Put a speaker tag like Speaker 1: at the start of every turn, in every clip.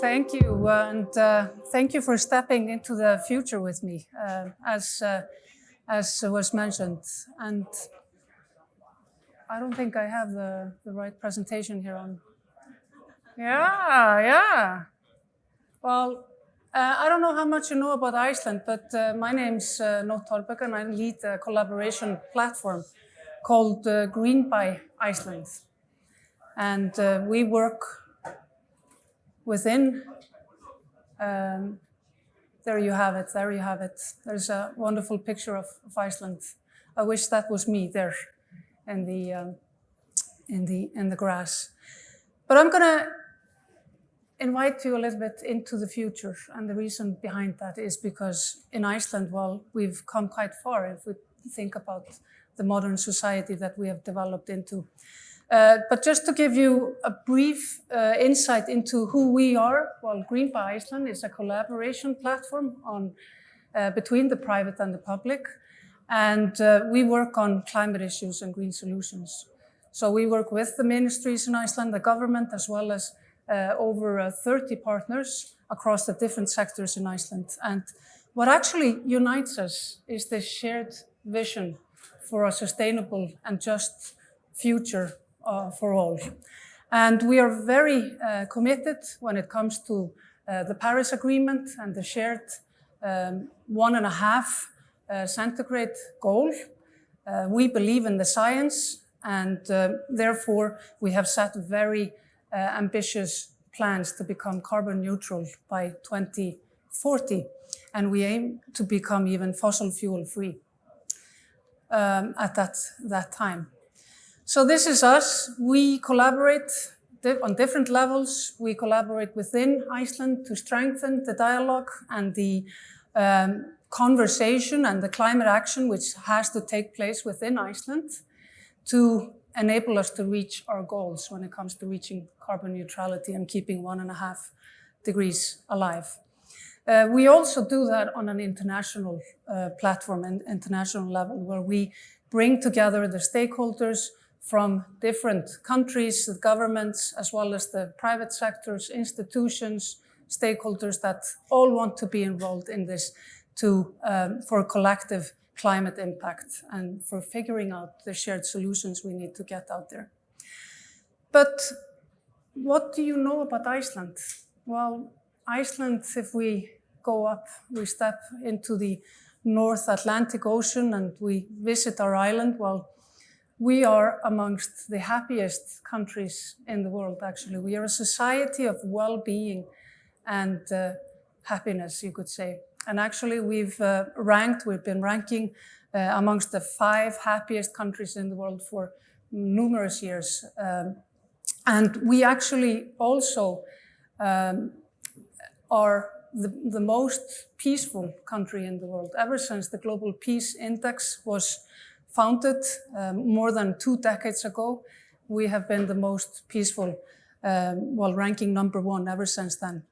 Speaker 1: Thank you, and thank you for stepping into the future with me, as was mentioned. And I don't think I have the right presentation here on. Yeah. Well, I don't know how much you know about Iceland, but my name's Nott Thorberg, and I lead a collaboration platform called wellbein Iceland. And we work within, there you have it. There's a wonderful picture of Iceland. I wish that was me there in the grass. But I'm gonna invite you a little bit into the future, and the reason behind that is because in Iceland, well, we've come quite far if we think about the modern society that we have developed into. But just to give you a brief insight into who we are, well, wellbein Iceland is a collaboration platform between the private and the public, and we work on climate issues and green solutions. So we work with the ministries in Iceland, the government, as well as over 30 partners across the different sectors in Iceland. And what actually unites us is this shared vision for a sustainable and just future for all. And we are very committed when it comes to the Paris Agreement and the shared 1.5 centigrade goal. We believe in the science, and therefore we have set very ambitious plans to become carbon neutral by 2040, and we aim to become even fossil fuel free at that time. So this is us. We collaborate on different levels. We collaborate within Iceland to strengthen the dialogue and the conversation and the climate action which has to take place within Iceland to enable us to reach our goals when it comes to reaching carbon neutrality and keeping 1.5 degrees alive. We also do that on an international platform and international level, where we bring together the stakeholders from different countries, the governments, as well as the private sectors, institutions, stakeholders that all want to be involved in this for collective climate impact and for figuring out the shared solutions we need to get out there. But what do you know about Iceland? Well, Iceland, if we go up, we step into the North Atlantic Ocean and we visit our island, well, we are amongst the happiest countries in the world, actually. We are a society of well-being and happiness, you could say. And actually, we've been ranking amongst the 5 happiest countries in the world for numerous years. And we actually also are the most peaceful country in the world. Ever since the Global Peace Index was founded more than 2 decades ago, we have been the most peaceful, ranking number 1 ever since then.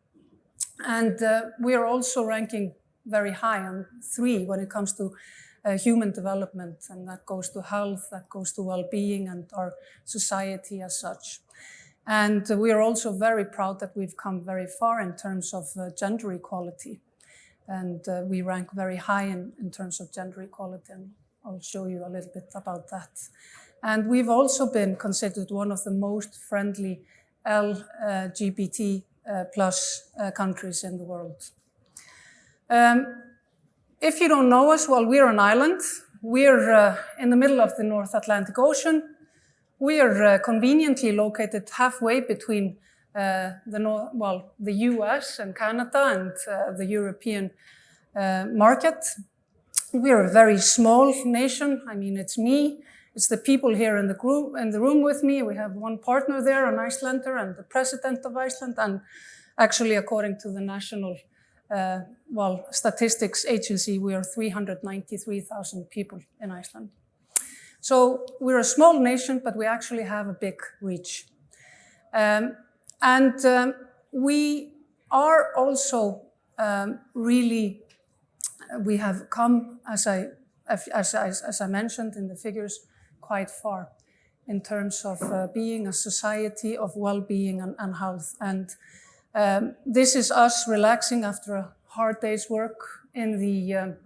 Speaker 1: And we are also ranking very high on 3 when it comes to human development, and that goes to health, that goes to well-being and our society as such. And we are also very proud that we've come very far in terms of gender equality. And we rank very high in terms of gender equality, and I'll show you a little bit about that. And we've also been considered one of the most friendly LGBT plus countries in the world. If you don't know us, well, we're an island. We're in the middle of the North Atlantic Ocean. We are conveniently located halfway between the US and Canada and the European market. We are a very small nation. I mean, it's me, it's the people here in the room with me. We have one partner there, an Icelander, and the president of Iceland. And actually, according to the National Statistics Agency, we are 393,000 people in Iceland. So we're a small nation, but we actually have a big reach. We are also we have come, as I mentioned in the figures, quite far in terms of being a society of well-being and health. And This is us relaxing after a hard day's work in the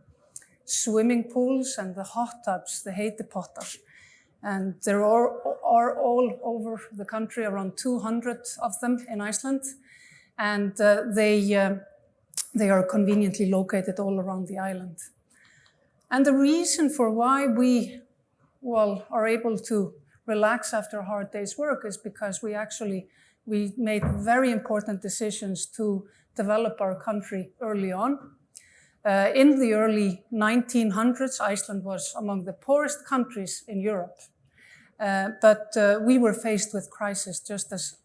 Speaker 1: swimming pools and the hot tubs, the heitipottar. And there are all over the country, around 200 of them in Iceland. And they are conveniently located all around the island. And the reason for why we are able to relax after a hard day's work is because we made very important decisions to develop our country early on. In the early 1900s, Iceland was among the poorest countries in Europe. But we were faced with crisis, just as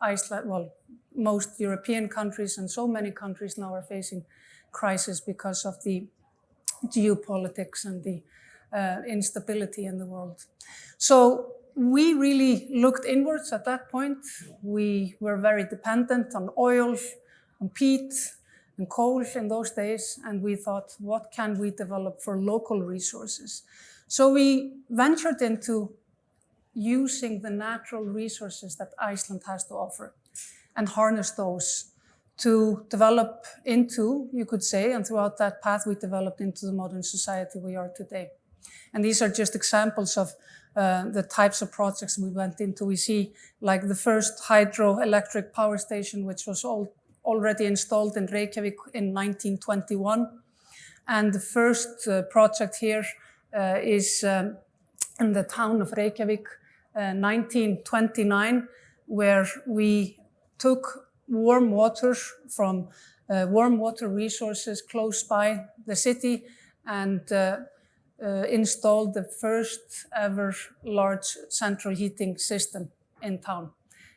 Speaker 1: most European countries and so many countries now are facing crisis because of the geopolitics and the instability in the world. So we really looked inwards at that point. We were very dependent on oil, on peat, and coal in those days, and we thought, what can we develop for local resources? So we ventured into using the natural resources that Iceland has to offer and harness those to develop into, you could say, and throughout that path we developed into the modern society we are today. And these are just examples of the types of projects we went into. We see like the first hydroelectric power station, which was already installed in Reykjavik in 1921. And the first project here is in the town of Reykjavik, 1929, where we took warm water from warm water resources close by the city and installed the first ever large central heating system in town.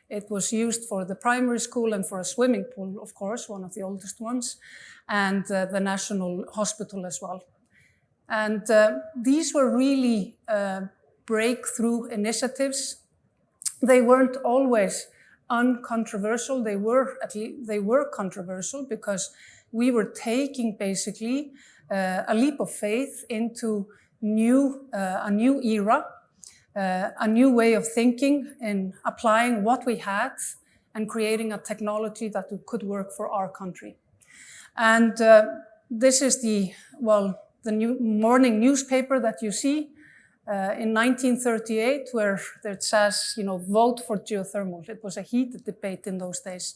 Speaker 1: It was used for the primary school and for a swimming pool, of course, one of the oldest ones, and the National Hospital as well. And these were really breakthrough initiatives. They weren't always uncontroversial. They were controversial because we were taking basically a leap of faith into a new era, a new way of thinking in applying what we had and creating a technology that could work for our country. And this is the new morning newspaper that you see in 1938, where it says, vote for geothermal. It was a heated debate in those days.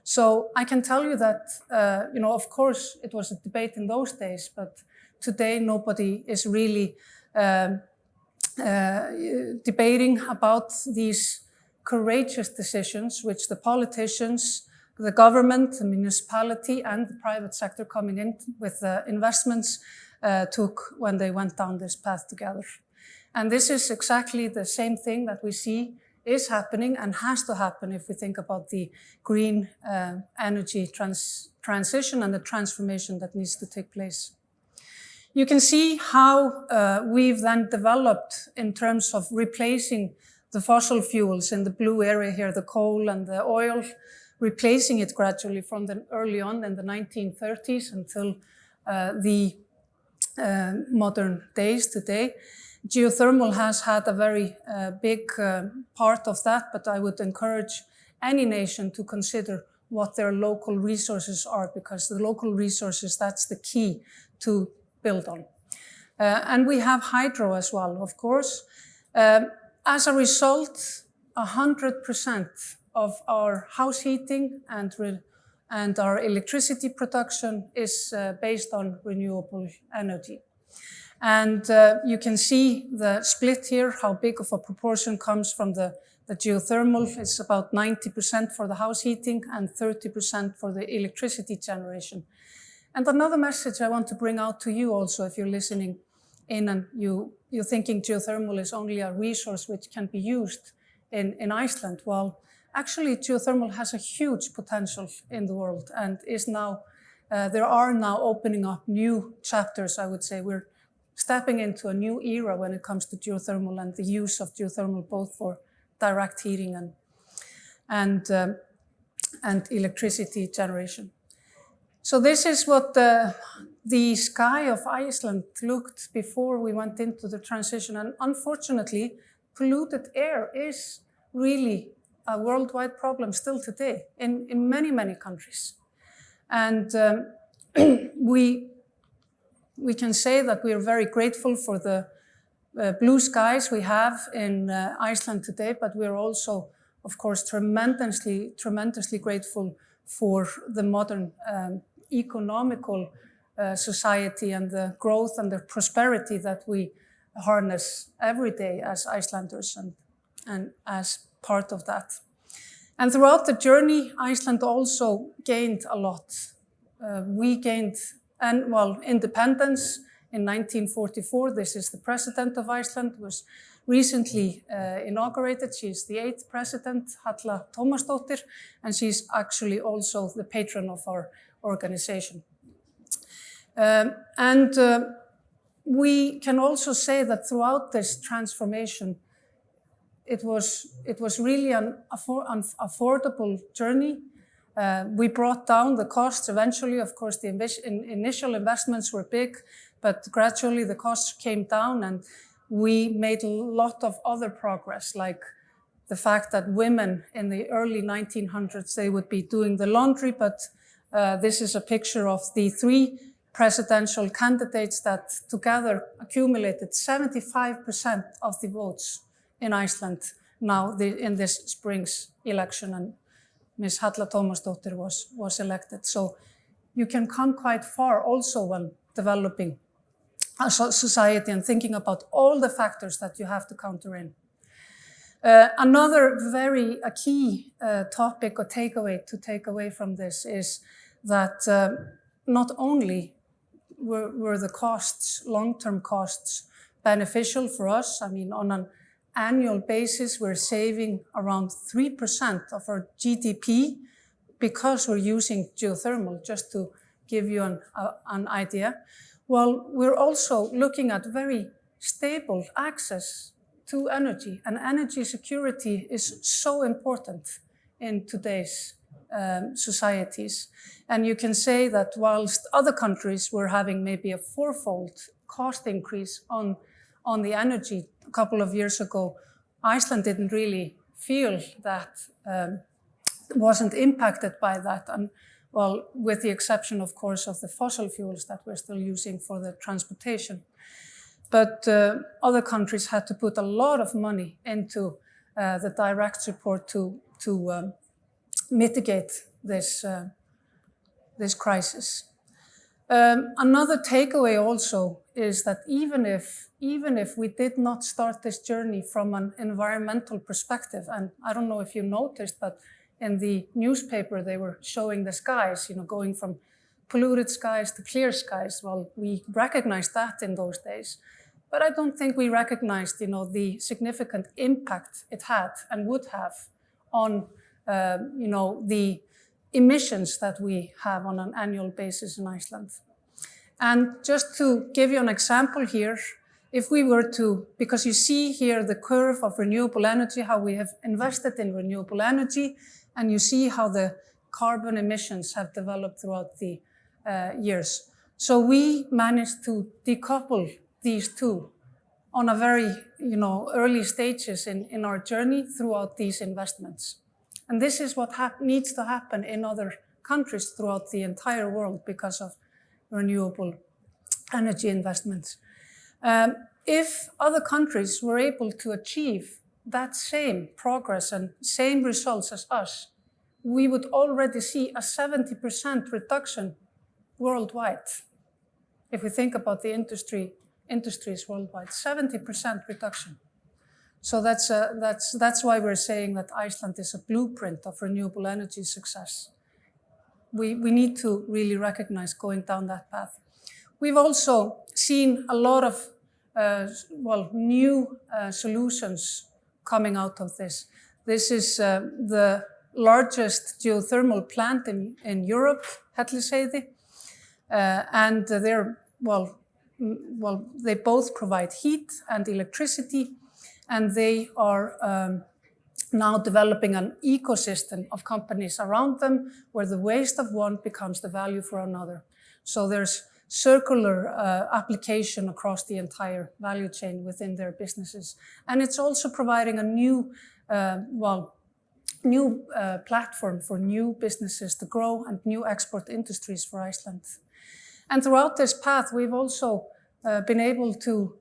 Speaker 1: So I can tell you that, of course, it was a debate in those days, but today nobody is really debating about these courageous decisions which the politicians, the government, the municipality, and the private sector coming in with investments took when they went down this path together. And this is exactly the same thing that we see is happening and has to happen if we think about the green energy transition and the transformation that needs to take place. You can see how we've then developed in terms of replacing the fossil fuels in the blue area here, the coal and the oil, replacing it gradually from early on in the 1930s until the modern days today. Geothermal has had a very big part of that, but I would encourage any nation to consider what their local resources are, because the local resources, that's the key to build on. And we have hydro as well, of course. As a result, 100% of our house heating and our electricity production is based on renewable energy. And you can see the split here, how big of a proportion comes from the geothermal. It's about 90% for the house heating and 30% for the electricity generation. And another message I want to bring out to you also, if you're listening in and you're thinking geothermal is only a resource which can be used in Iceland. Well, actually, geothermal has a huge potential in the world and is now, there are now opening up new chapters, I would say. We're stepping into a new era when it comes to geothermal and the use of geothermal both for direct heating and electricity generation. So this is what the sky of Iceland looked before we went into the transition. And unfortunately, polluted air is really a worldwide problem still today in many, many countries. And we can say that we are very grateful for the blue skies we have in Iceland today, but we are also, of course, tremendously grateful for the modern economical society and the growth and the prosperity that we harness every day as Icelanders and as part of that. And throughout the journey, Iceland also gained a lot. We gained independence in 1944. This is the president of Iceland, was recently inaugurated. She is the 8th president, Halla Tómasdóttir, and she's actually also the patron of our organization. We can also say that throughout this transformation, it was really an affordable journey. We brought down the costs eventually. Of course, the initial investments were big, but gradually the costs came down, and we made a lot of other progress, like the fact that women in the early 1900s, they would be doing the laundry, but this is a picture of the 3 presidential candidates that together accumulated 75% of the votes in Iceland now in this spring's election, and Ms. Halla Tómasdóttir was elected. So you can come quite far also when developing a society and thinking about all the factors that you have to counter in. Another a key topic or take away from this is that not only were the costs, long-term costs, beneficial for us. I mean, on an annual basis, we're saving around 3% of our GDP because we're using geothermal, just to give you an idea. Well, we're also looking at very stable access to energy, and energy security is so important in today's societies. And you can say that whilst other countries were having maybe a 4-fold cost increase on the energy a couple of years ago, Iceland didn't really feel that, wasn't impacted by that. And well, with the exception, of course, of the fossil fuels that we're still using for the transportation. But other countries had to put a lot of money into the direct support to mitigate this crisis. Another takeaway also is that even if we did not start this journey from an environmental perspective, and I don't know if you noticed, but in the newspaper they were showing the skies, going from polluted skies to clear skies. Well, we recognized that in those days, but I don't think we recognized, the significant impact it had and would have on, the emissions that we have on an annual basis in Iceland. And just to give you an example here, if we were to, because you see here the curve of renewable energy, how we have invested in renewable energy, and you see how the carbon emissions have developed throughout the years. So we managed to decouple these two on a very, early stages in our journey throughout these investments. And this is what needs to happen in other countries throughout the entire world because of renewable energy investments. If other countries were able to achieve that same progress and same results as us, we would already see a 70% reduction worldwide. If we think about the industries worldwide, 70% reduction. So that's why we're saying that Iceland is a blueprint of renewable energy success. We need to really recognize going down that path. We've also seen a lot of new solutions coming out of this. This is the largest geothermal plant in Europe, Hellisheiði, and they both provide heat and electricity, and they are now developing an ecosystem of companies around them where the waste of one becomes the value for another. So there's circular application across the entire value chain within their businesses. And it's also providing a new new platform for new businesses to grow and new export industries for Iceland. And throughout this path, we've also been able to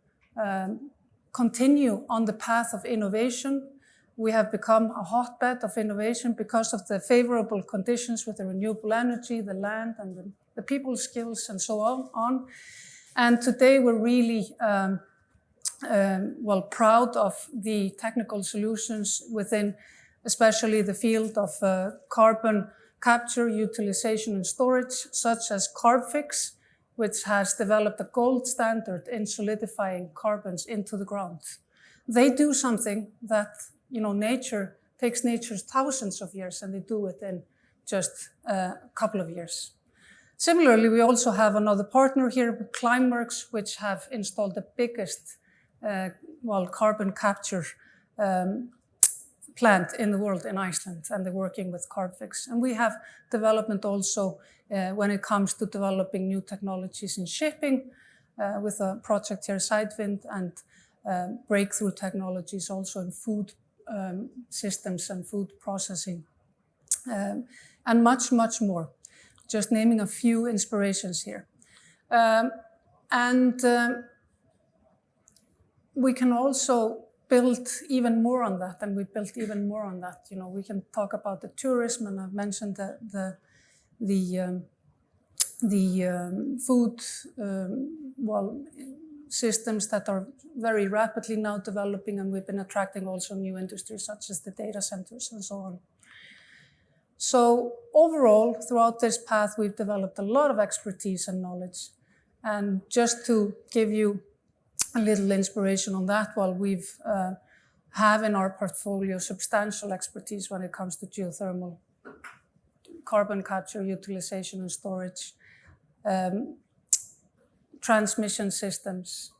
Speaker 1: continue on the path of innovation. We have become a hotbed of innovation because of the favorable conditions with the renewable energy, the land, and the people skills, and so on. And today we're really proud of the technical solutions within especially the field of carbon capture, utilization, and storage, such as Carbfix, which has developed a gold standard in solidifying carbons into the ground. They do something that nature takes nature's thousands of years, and they do it in just a couple of years. Similarly, we also have another partner here, Climeworks, which have installed the biggest carbon capture plant in the world in Iceland, and they're working with Carbfix. And we have development also when it comes to developing new technologies in shipping with a project here, Sidewind, and breakthrough technologies also in food systems and food processing, and much, much more. Just naming a few inspirations here. We can also build even more on that, and we built even more on that. We can talk about the tourism, and I've mentioned the food systems that are very rapidly now developing, and we've been attracting also new industries such as the data centers and so on. So overall, throughout this path, we've developed a lot of expertise and knowledge. And just to give you a little inspiration on that, we've have in our portfolio substantial expertise when it comes to geothermal, carbon capture, utilization and storage, transmission systems,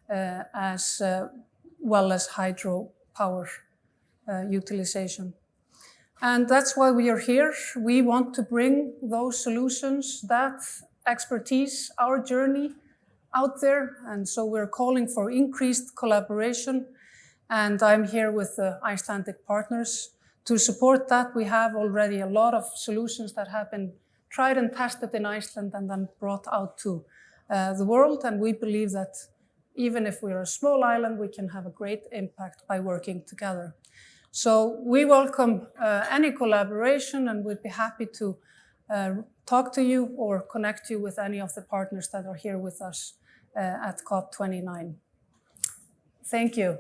Speaker 1: as well as hydropower utilization. And that's why we are here. We want to bring those solutions, that expertise, our journey out there. And so we're calling for increased collaboration. And I'm here with the Icelandic partners to support that. We have already a lot of solutions that have been tried and tested in Iceland and then brought out to the world. And we believe that even if we're a small island, we can have a great impact by working together. So we welcome any collaboration, and we'd be happy to talk to you or connect you with any of the partners that are here with us at COP29. Thank you.